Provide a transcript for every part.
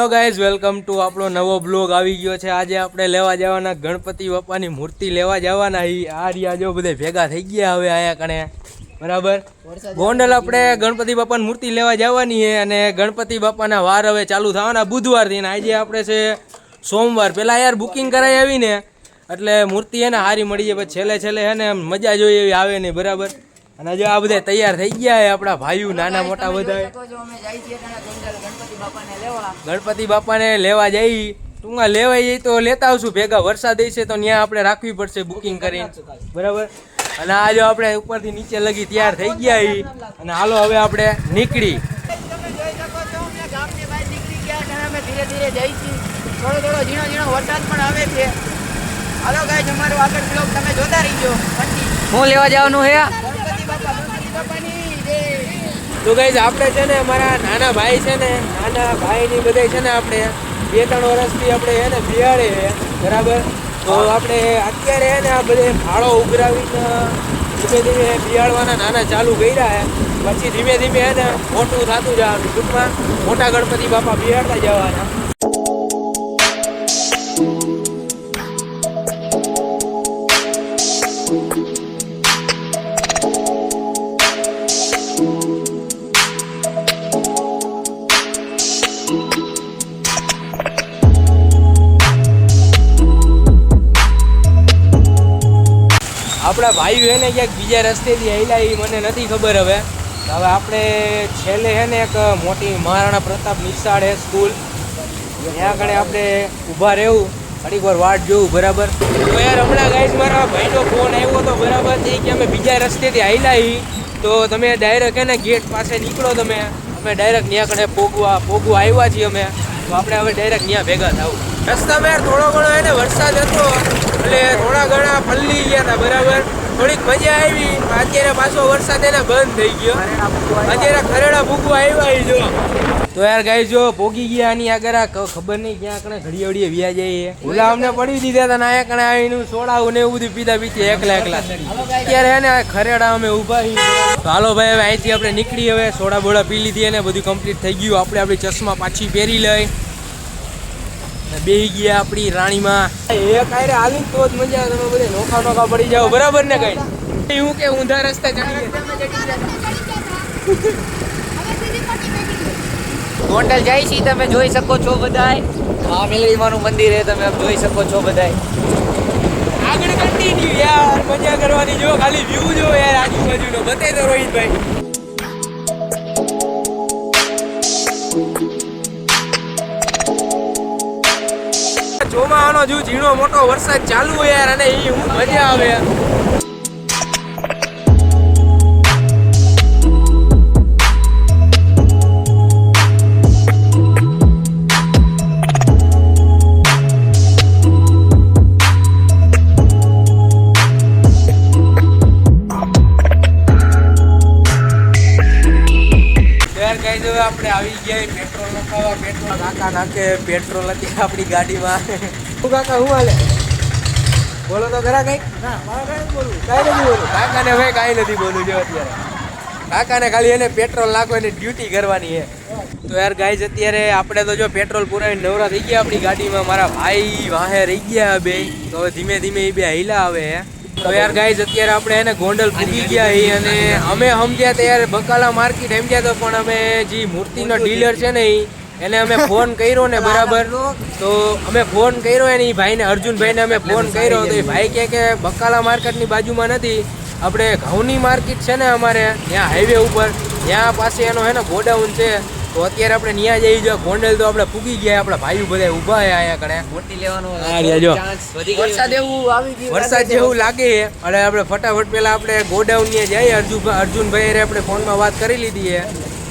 Hello guys, welcome to આપણો નવો blog આવી ગયો છે। આજે આપણે લેવા જવાના ગણપતિ બાપાની મૂર્તિ લેવા જવાના। આ રહ્યા જો બધે ભેગા થઈ ગયા હવે આયા કણે બરાબર। ગોંડલ આપણે ગણપતિ બાપાની મૂર્તિ લેવા જવાની છે અને ગણપતિ બાપાના વાર હવે ચાલુ થવાના બુધવારથી। આજે આપણે છે સોમવાર। પહેલાં યાર બુકિંગ કરાવી આવીને એટલે મૂર્તિ એને સારી મળી જાય, પછી છેલ્લે છેલ્લે છે ને મજા જોઈએ એવી આવે નહીં બરાબર। અને જો આ બધા તૈયાર થઈ ગયા છે આપણા ભાઈઓ નાના મોટા બધા ગણપતિ બાપાને લેવા જઈ ટૂંકા લેવા જઈ તો લેતા આવશું ભેગા। વરસાદ છે તો ત્યાં આપણે રાખવી પડશે બુકિંગ કરીને બરાબર। અને આ જો આપણે ઉપરથી નીચે લગી તૈયાર થઈ ગયા અને હાલો હવે આપણે નીકળી। ધીરે ધીરે જઈ છીએ, થોડો થોડો ઝીણો ઝીણો વરસાદ પણ આવે છે। હાલો ગાઈસ, અમારો આગળ બ્લોગ તમે જોતા રહીજો। હું લેવા જવાનું હે તો ગાઈસ આપણે છે ને અમારા નાના ભાઈ છે ને નાના ભાઈની બધે છે ને આપણે 2-3 વર્ષથી આપણે છે ને બિયાડે બરાબર। તો આપણે અત્યારે છે ને આ બધે ફાળો ઉઘરાવીને ધીમે ધીમે બિયાડવાના નાના ચાલુ કર્યા છે। પછી ધીમે ધીમે છે ને મોટું થતું જવાનું, ટૂંકમાં મોટા ગણપતિ બાપા બિયાડતા જવાના। આપણા ભાઈઓ છે ને ક્યાંક બીજા રસ્તેથી આવેલા એ મને નથી ખબર। હવે આપણે છેલ્લે છે ને એક મોટી મહારાણા પ્રતાપ નિશાળ છે સ્કૂલ, ત્યાં આગળ આપણે ઊભા રહેવું, ઘડીક વાર વાટ જોવું બરાબર। તો યાર હમણાં ગાઈસ મારા ભાઈનો ફોન આવ્યો હતો બરાબર, તે કે અમે બીજા રસ્તેથી આવેલા તો તમે ડાયરેક્ટ છે ને ગેટ પાસે નીકળો તમે, અમે ડાયરેક્ટ ત્યાં કણે પોગવા આવ્યા છીએ અમે। તો આપણે હવે ડાયરેક્ટ ત્યાં ભેગા થવું। રસ્તામાં યાર થોડો ઘણો એને વરસાદ હતો એટલે થોડા ઘણા પલળી ગયા હતા બરાબર, થોડીક મજા આવી। અત્યારે પાછો વરસાદ એને બંધ થઈ ગયો, અત્યારે ખરેડા ભૂગવા આવ્યા જો। તો યાર ગાઈ જો પોગી ગયા આની આગળ ખબર નહીં ક્યાં કણે ઘડી ઘડીએ વ્યા જઈએ। ઓલા અમને પડી દીધા હતા ને આયા કણે આવીને સોડાવું ને એવું બધું પીધા એકલા અત્યારે હે ને ખરેડા અમે ઊભા છીએ। તો હાલો ભાઈ હવે અહીંથી આપણે નીકળી, હવે સોડા બોડા પી લીધી અને બધું કમ્પ્લીટ થઈ ગયું। આપણે આપણી ચશ્મા પાછી પહેરી લઈ, બેહી ગયા આપણી રાણીમાં એક આયરે હાલી તો જ મજા આવે। તમે બધે નોખા પડી જાઓ બરાબર ને? કઈ હું કે ઊંધા રસ્તે ચડી ગોંડલ જાય છે, તમે જોઈ શકો છો બધાય। આ મેલડીમાનું મંદિર છે, તમે જોઈ શકો છો બધાય। આગળ કન્ટિન્યુ યાર, મજા કરવાની જો, ખાલી વ્યૂ જો યાર આજુબાજુનો બતાવી દો રોહિતભાઈ। ચોમાસાનો જો ઝીણો મોટો વરસાદ ચાલુ હોય યાર, અને એ હું મજા આવે। આપણે આવી ગયા પેટ્રોલ નખાવા, પેટ્રોલ કાકા નાખે પેટ્રોલ હતી આપણી ગાડીમાં। શું કાકા શું હાલે બોલો તો ખરા? કઈ કાંઈ નથી બોલું કાકાને, ભાઈ કાંઈ નથી બોલું જો અત્યારે કાકાને ખાલી એને પેટ્રોલ નાખો એની ડ્યુટી કરવાની છે। તો યાર ગાઈઝ અત્યારે આપણે તો જો પેટ્રોલ પુરાવીને નવરા થઈ ગયા આપણી ગાડીમાં, મારા ભાઈ વાહે રહી ગયા બે, તો હવે ધીમે ધીમે એ બે હિલા આવે। તો યાર ગાઈઝ અત્યારે આપણે એને ગોંડલ પૂગી ગયા છીએ અને અમે સમજ્યા તો યાર બકાલા માર્કેટ સમજ્યા તો, પણ અમે જે મૂર્તિનો ડીલર છે ને એને અમે ફોન કર્યો ને બરાબર, તો અમે ફોન કર્યો એને એ ભાઈને, અર્જુનભાઈને અમે ફોન કર્યો તો એ ભાઈ કહે કે બકાલા માર્કેટની બાજુમાં નથી, આપણે ઘઉંની માર્કેટ છે ને અમારે ત્યાં હાઈવે ઉપર, ત્યાં પાસે એનો છે ને ગોડાઉન છે। તો અત્યારે આપણે ત્યાં જઈ જો ગોંડલ તો આપણે પૂગી ગયા, આપણા ભાઈઓ બધા ઊભા છે અહીંયા કણે મૂર્તિ લેવાનો વરસાદ એવું આવી ગયું, વરસાદ જેવું લાગે એટલે આપણે ફટાફટ પહેલા આપણે ગોડાઉન ને જઈએ। અર્જુનભાઈ આપણે ફોનમાં વાત કરી લીધી છે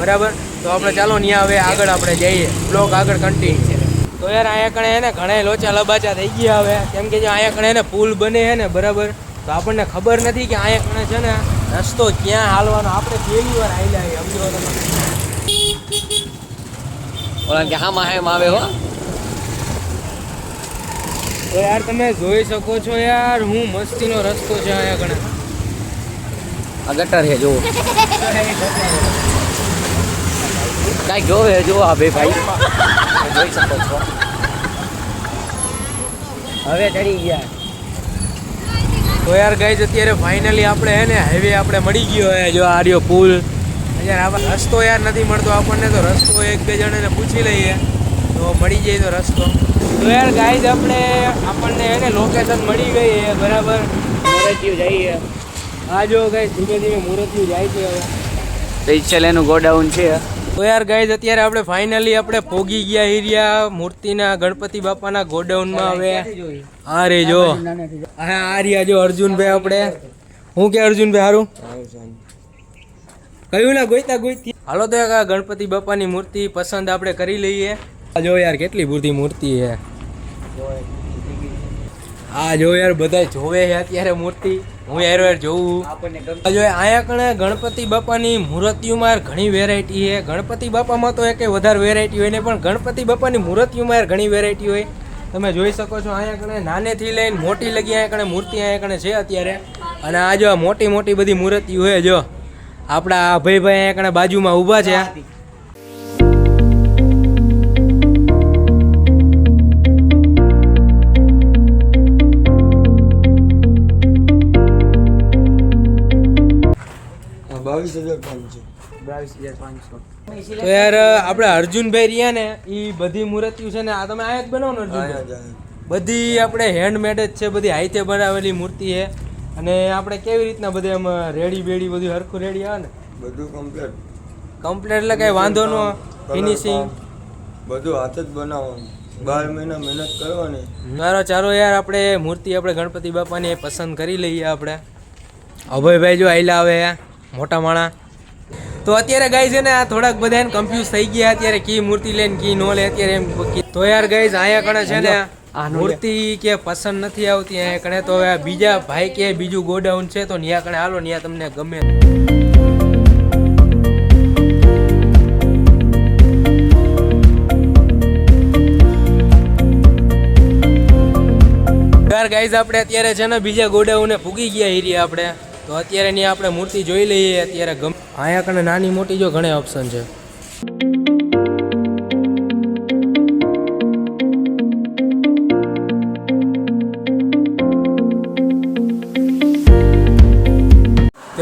બરાબર, તો આપણે ચાલો ત્યાં હવે આગળ આપણે જઈએ, બ્લોગ આગળ કન્ટિન્યુ છે। તો યાર અહીંયા કણે એને ઘણા લોચા લબાચા થઈ ગયા હવે, કેમ કે જો અહીંયા કણે એને પુલ બને છે ને બરાબર, તો આપણને ખબર નથી કે અહીંયા કણે છે ને રસ્તો ક્યાં હાલવાનો। આપણે પહેલી વાર આવેલા સમજો તમે, ઓલા કે હા માહેમ આવે હો। તો યાર તમે જોઈ શકો છો યાર હું મસ્તીનો રસ્તો છે અહીંયા કણે। આ ગટર છે જો, કાંઈ જોવે જો આ બે ભાઈ જોઈ શકો છો હવે ચડી ગયા. તો યાર ગાઈઝ અત્યારે ફાઇનલી આપણે હે ને હાઈવે આપણે મળી ગયો હે. જો આ રહ્યો પુલ. યાર આ રસ્તો યાર નથી મળતો આપણને, તો રસ્તો એક બે જણાને પૂછી લઈએ તો મળી જાય તો રસ્તો. તો યાર ગાઈઝ આપણને હે ને લોકેશન મળી ગઈ છે બરાબર. મૂર્તિઓ જઈએ. આ જો ગાઈઝ ધીમે ધીમે મૂર્તિઓ જાય છે હવે. સ્પેશિયલ એનું ગોડાઉન છે. તો યાર ગાઈઝ અત્યારે આપણે ફાઇનલી આપણે પોગી ગયા એરિયા મૂર્તિના ગણપતિ બાપાના ગોડાઉનમાં. હવે આ રે જો આ રહ્યા જો અર્જુનભાઈ આપણે. હું કે અર્જુનભાઈ સારું કયું ના ગોઈતા ગોઈતી. હાલો તો એક આ ગણપતિ બાપાની મૂર્તિ પસંદ આપણે કરી લઈએ. આ જો યાર કેટલી બધી મૂર્તિ છે. આ જો યાર બધા જોવે છે અત્યારે મૂર્તિ. હું યાર જોઉં જો અહીંયા કણે ગણપતિ બાપાની મૂર્તિઓમાં યાર ઘણી વેરાયટી છે. ગણપતિ બાપામાં તો એક વધારે વેરાયટી હોય ને, પણ ગણપતિ બાપાની મૂર્તિઓમાં યાર ઘણી વેરાયટી હોય. તમે જોઈ શકો છો અહીંયા કણે નાનેથી લઈને મોટી લગી અહીંયા કણે મૂર્તિ અહીંયા કણે છે અત્યારે. અને આ જો મોટી મોટી બધી મૂર્તિઓ હોય. જો આપણા ભાઈ અહીંયા કણે બાજુમાં ઊભા છે. તો યાર આપણે અર્જુનભાઈ રહ્યા ને એ બધી મૂર્તિઓ છે ને આ તમે આયા જ બનાવો ને અર્જુનભાઈ? બધી આપણે હેન્ડમેડ જ છે, બધી હાથે બનાવેલી મૂર્તિ છે. અને આપણે કેવી રીતના બધે આમ રેડી બેડી બધું હરખું રેડી આવે ને બધું કમ્પ્લીટ એટલે કઈ વાંધો નો. ફિનિશિંગ બધું હાથ જ બનાવવાનું. 12 મહિના મહેનત કરવાની. ચાલો યાર આપણે મૂર્તિ આપણે ગણપતિ બાપાની પસંદ કરી લઈએ આપણે. અભયભાઈ જો આયલા આવે મોટા માણા. તો અત્યારે ગાઈઝ છે ને આ થોડાક બધા કન્ફ્યુઝ થઈ ગયા અત્યારે કી મૂર્તિ લઈને કી નો લે અત્યારે એમ. તો યાર ગાઈઝ અહીંયા કણે છે ને મૂર્તિ કે પસંદ નથી આવતી અહીંયા કણે. તો હવે બીજા ભાઈ કે બીજું ગોડાઉન છે તો ન્યા કણે હાલો, ન્યા તમને ગમે. યાર ગાઈઝ આપણે અત્યારે છે ને બીજા ગોડાઉને પૂગી ગયા એરિયા આપણે. તો અત્યારે ત્યાં આપણે મૂર્તિ જોઈ લઈએ અત્યારે. અહીંયા કણે નાની મોટી જો ઘણા ઓપ્શન છે.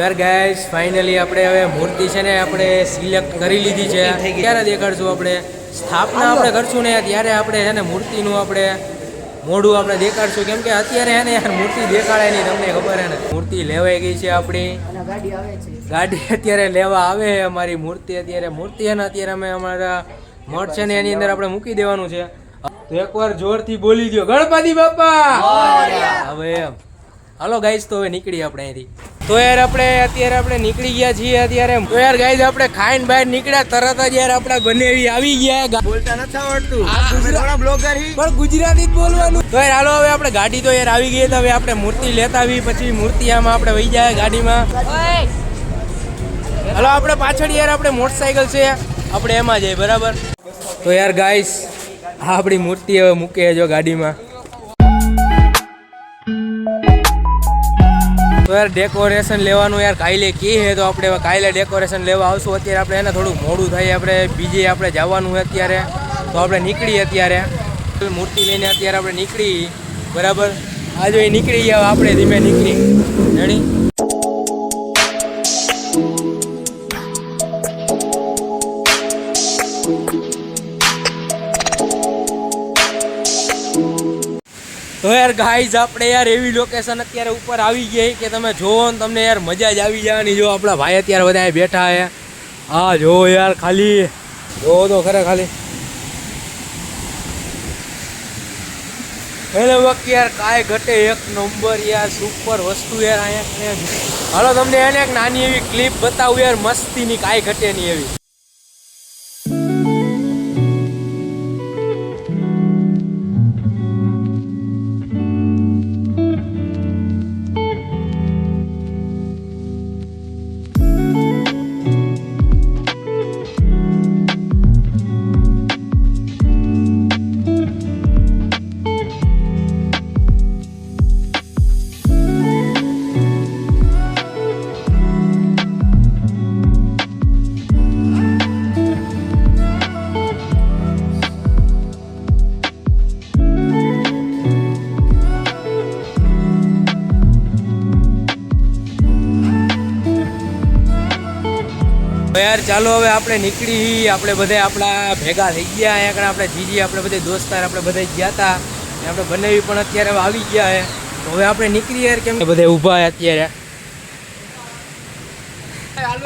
યાર ગાઈસ ફાઇનલી આપણે હવે મૂર્તિ છે ને આપણે સિલેક્ટ કરી લીધી છે. ક્યારે દેખાડશું આપણે? સ્થાપના આપણે કરશું ને ત્યારે આપણે છે ને મૂર્તિનું આપણે મોઢું આપણે દેખાડશું. કેમ કે અત્યારે હે ને યાર મૂર્તિ દેખાડે નહીં, તમને ખબર હે ને. મૂર્તિ લેવાઈ ગઈ છે આપણી. ગાડી અત્યારે લેવા આવે છે અમારી મૂર્તિ. અત્યારે મૂર્તિ છે ને અત્યારે અમે અમારા મઠ છે ને એની અંદર આપણે મૂકી દેવાનું છે. તો એકવાર જોરથી બોલી દો ગણપતિ બાપા. હવે એમ હાલો ગાઈસ તો હવે નીકળી આપણે અહીંથી. તો યાર આપણે નીકળી ગયા છીએ અત્યારે. તો યાર ગાઈસ આપણે ખાઈને બહાર નીકળ્યા તરત જ યાર આપણા બનેવી આવી ગયા. બોલતા નથી આવડતું. પણ ગુજરાતી જ બોલવાનું. તો યાર હાલો હવે આપણે ગાડી તો યાર આવી ગઈ. તો હવે આપણે મૂર્તિ લેતા આવી પછી મૂર્તિ આમાં આપણે વહી જાય ગાડીમાં. હાલો આપણે પાછળ યાર આપણે મોટરસાઇકલ છે આપણે એમાં જઈએ બરાબર. તો યાર ગાઈસ આ આપણી મૂર્તિ હવે મૂકે જો ગાડીમાં. તો યાર ડેકોરેશન લેવાનું યાર કાલે કી હે તો આપણે કાલે ડેકોરેશન લેવા આવશું. અત્યારે આપણે એને થોડું મોડું થાય, આપણે બીજે આપણે જવાનું હોય અત્યારે. તો આપણે નીકળીએ અત્યારે મૂર્તિ લઈને અત્યારે આપણે નીકળી બરાબર. આ જો એ નીકળી ગયા આપણે ધીમે નીકળી રેડી. તો યાર ગાઈઝ આપણે યાર એવી લોકેશન અત્યારે ઉપર આવી ગઈ કે તમે જોવો ને તમને યાર મજા જ આવી જવાની. જો આપણા ભાઈ અત્યારે બધા બેઠા છે. હા જો યાર ખાલી જોવો તો ખરે ખાલી એને વખત યાર કાંઈ ઘટે એક નંબર યાર સુપર વસ્તુ યાર અહીંયા. હાલો તમને એને એક નાની એવી ક્લિપ બતાવું યાર મસ્તીની, કાંઈ ઘટે નહીં એવી. યાર ચાલો હવે આપણે નીકળી, આપણે બધા આપણા ભેગા થઈ ગયા અહીંયા આગળ. આપણે જીજી આપણે બધા દોસ્તાર આપણે બધા ગયા હતા અને આપણે બનાવી પણ અત્યારે હવે આવી ગયા છે. તો હવે આપણે નીકળી યાર, કેમ કે બધા ઊભા અત્યારે.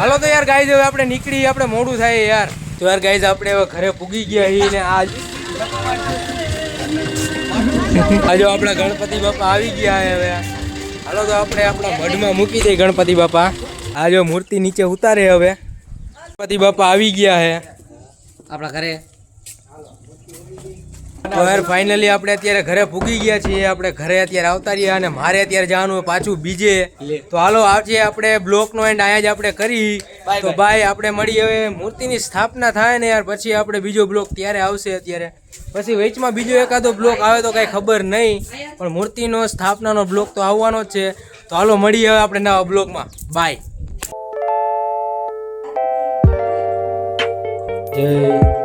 હાલો તો યાર ગાઈઝ હવે આપણે નીકળી, આપણે મોડું થાય યાર. તો યાર ગાઈઝ આપણે હવે ઘરે પૂગી ગયા છીએ ને આજ જો આપણા ગણપતિ બાપા આવી ગયા છે હવે. હાલો તો આપણે આપણા મઢમાં મૂકી દઈએ ગણપતિ બાપા. આ જો મૂર્તિ નીચે ઉતારે હવે. ગણપતિ બાપા આવી ગયા છે આપણા ઘરે. તો યાર ફાઇનલી આપણે અત્યારે ઘરે પૂગી ગયા છીએ. આપણે ઘરે અત્યારે આવતા રહ્યા અને મારે અત્યારે જવાનું હોય પાછું બીજે. તો હાલો આજે આપણે બ્લોકનો એન્ડ અહીંયા જ આપણે કરી. તો ભાઈ આપણે મળી હવે મૂર્તિની સ્થાપના થાય ને યાર પછી આપણે બીજો બ્લોક ત્યારે આવશે. અત્યારે પછી વેચમાં બીજો એકાદો બ્લોક આવે તો કાંઈ ખબર નહીં, પણ મૂર્તિનો સ્થાપનાનો બ્લોક તો આવવાનો જ છે. તો હાલો મળીએ હવે આપણે નવા બ્લોકમાં. બાય. જય